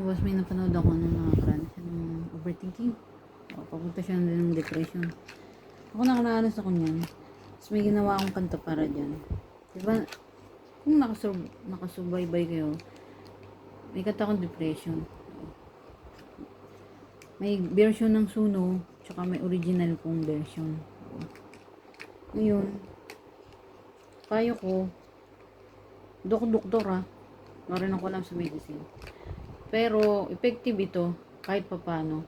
Tapos may napanood ako ng nakaraan siya ng overthinking. O, papunta siya din ng depression. Ako nakaranas ako niyan. Tapos may ginawa akong kanta para dyan. Diba, kung nakasubaybay kayo, may kanta akong depression. May version ng Suno, tsaka may original kong version. Ngayon, payo ko, doktor ha, marin ako lang sa medicine. Pero, effective ito, kahit papano.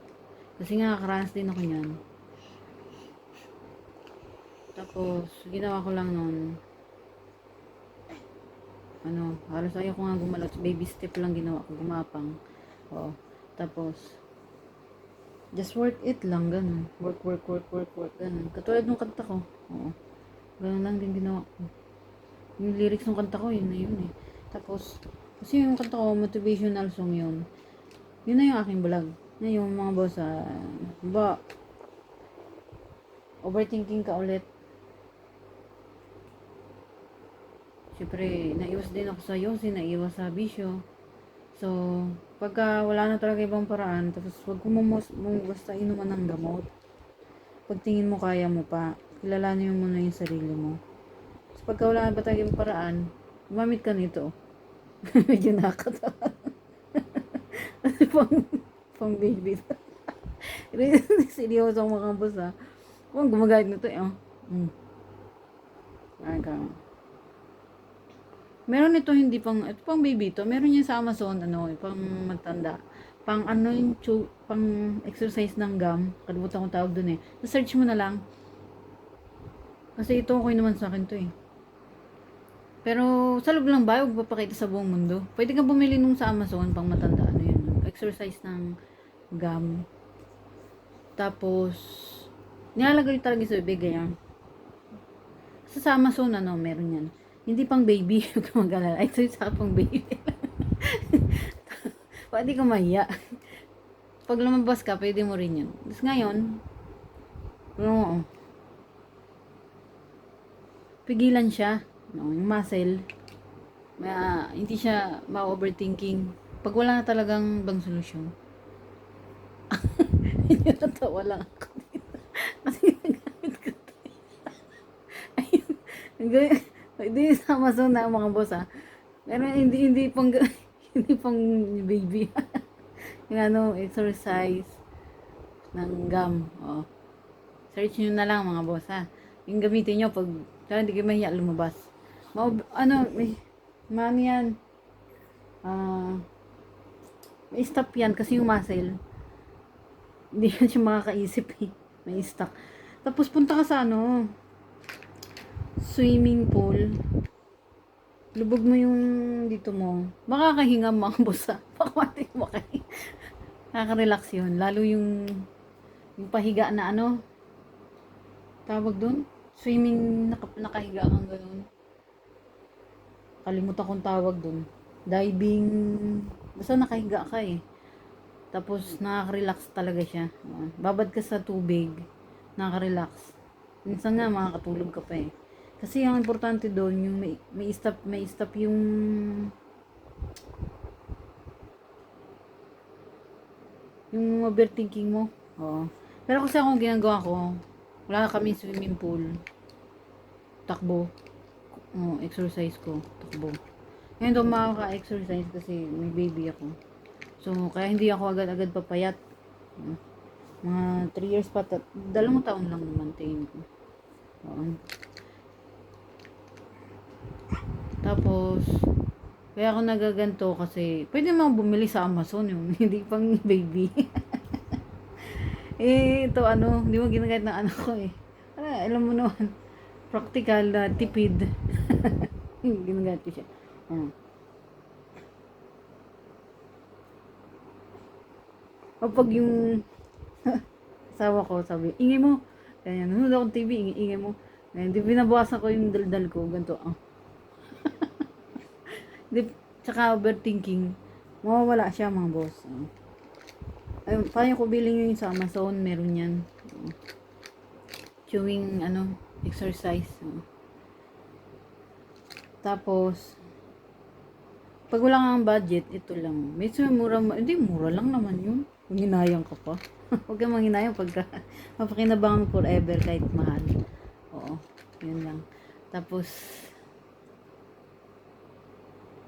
Kasi nga, nakakaranas din ako niyan. Tapos, ginawa ko lang nun, halos ayaw ko nga gumalaw. Baby step lang ginawa ko, gumapang. Oo. Tapos, just work it lang, ganun. Work, ganun. Katulad ng kanta ko. Oo. Ganun lang din ginawa ko. Yung lyrics ng kanta ko, yun na yun eh. Tapos, kasi yung kanta ko, motivational song yun. Yun na yung aking vlog. Ngayon, mga boss, ba, overthinking ka ulit. Siyempre, naiwas din ako sa yosi, naiwas sa bisyo. So, pagka wala na talaga ibang paraan, tapos wag mo basta inuman ng gamot. Pagtingin mo, kaya mo pa. Kilalanin mo muna yung sarili mo. So, pagka wala na ba talaga ibang paraan, gumamit ka nito. Medyo nakakatawa. pang baby. Seryoso ang mga boss ha. Kung gumagamit nito eh. Meron ito hindi pang, ito pang baby to. Meron yan sa Amazon, pang matanda. Pang yung pang exercise ng gum. Kalimutan kong tawag dun eh. Search mo na lang. Kasi ito okay naman sa akin to eh. Pero sa loob lang ba, huwag papakita sa buong mundo. Pwede ka bumili nung sa Amazon pang matanda. Exercise ng gum. Tapos, nilalagay talaga sa bibig yan. Kasi sa Amazon, meron yan. Hindi pang baby, huwag ka mag-alala. Ito yung sa pang baby. Pwede ka mahiya. Pag lumabas ka, pwede mo rin yun. Tapos ngayon, pigilan siya. Yung muscle. Hindi siya ma-overthinking. Pag wala na talagang bang solusyon. Hindi natawa lang ako dito. Kasi nagamit ko ito. Ayun. Hindi sa Amazon na mga boss ha. Pero hindi pang hindi pang baby. Yung exercise ng gum. Oh. Search nyo na lang mga boss ha. Yung gamitin nyo pag hindi kayo mahiya lumabas. May yan. May stop yan kasi yung muscle. Hindi yan siya makakaisip eh. May stuck. Tapos punta ka sa swimming pool. Lubog mo yung dito mo. Makakahinga mga boss ha. Baka mo kayo. Nakaka-relax yun. Lalo yung pahiga na tawag doon. Swimming, nakahiga kang gano'n. Kalimutan kong tawag doon. Diving. Basta nakahiga ka eh. Tapos nakaka-relax talaga siya. Babad ka sa tubig. Nakaka-relax. Minsan nga makakatulog ka pa eh. Kasi ang importante doon yung may stop yung overthinking mo. Oo. Pero kasi akong ginagawa ko, wala kami swimming pool. Takbo. Exercise ko. Takbo. Ngayon daw makaka-exercise kasi may baby ako. So, kaya hindi ako agad-agad papayat. Mga 3 years pa, 2 taon lang maintain ko. Tapos, kaya ako nagaganto kasi, pwede mga bumili sa Amazon yung hindi pang baby. Ito hindi mo ginagamit ng anak ko eh. Alam mo naman, practical na tipid. Ginagamit ko siya. O pag yung asawa ko sabi, ingay mo. Kaya nanonood akong TV, ingay mo. Hindi binabawasan ko yung daldal ko, ganito. Tsaka overthinking, mawawala siya mga boss. Ayun, paano ko bilhin yung sa Amazon, meron yan. Chewing, exercise. Tapos, Pag wala kang budget, ito lang. Medyo mura, hindi, mura lang naman yun. Manginayang ka pa. Huwag kang manginayang pagka mapakinabangan mo forever kahit mahal. Oo, yun lang. Tapos,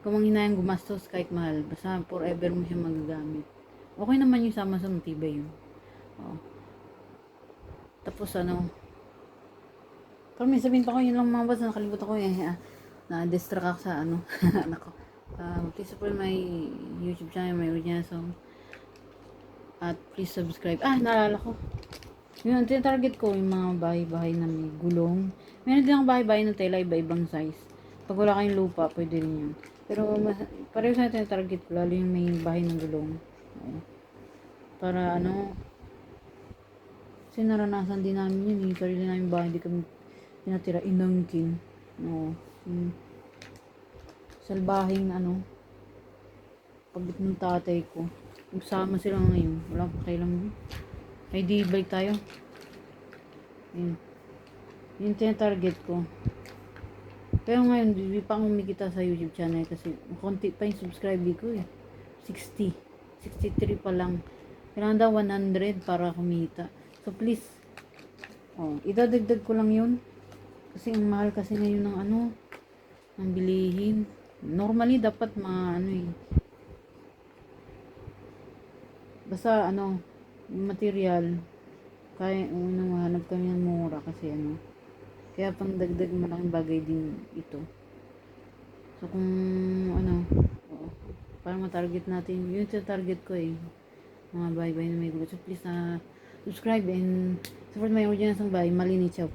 kung manginayang gumastos kahit mahal, basta forever mo siya magagamit. Okay naman yung sama sa matibay yun. Oo. Tapos ano, pero may sabihin pa ko, yun lang mga boss, nakalimutan ko eh. Na-distract ako sa ano, nako. Please support my YouTube channel, my original song. At please subscribe. Naalala ko. Yun, tinatarget ko yung mga bahay-bahay na may gulong. Meron din akong bahay-bahay ng tela, iba-ibang size. Pag wala kayong lupa, pwede rin yun. Pero pareho sa tinatarget ko, lalo yung may bahay ng gulong. Oo. Para ano, kasi naranasan din namin yun, yung sarili namin bahay, hindi kami pinatira, inangkin. Oo. Salbahing ano, pagit ng tatay ko. Magsama sila ngayon, wala pa kailang ay di balik tayo. Yun. Yung tinatarget ko. Pero ngayon, di pa akong kumikita sa YouTube channel kasi konti pa yung subscriber ko eh. 60. 63 pa lang. Kailangan daw 100 para kumita. So please, idadagdag ko lang yun. Kasi ang mahal kasi ngayon ng ano, ng bilihin. Normally, dapat basta material, kaya mahanap kami ng mura kasi kaya pang dagdag malaking bagay din ito. So kung para ma-target natin, yun sa target ko eh, mga bye-bye na may gusto. So please subscribe and support my original song by Malini Chow.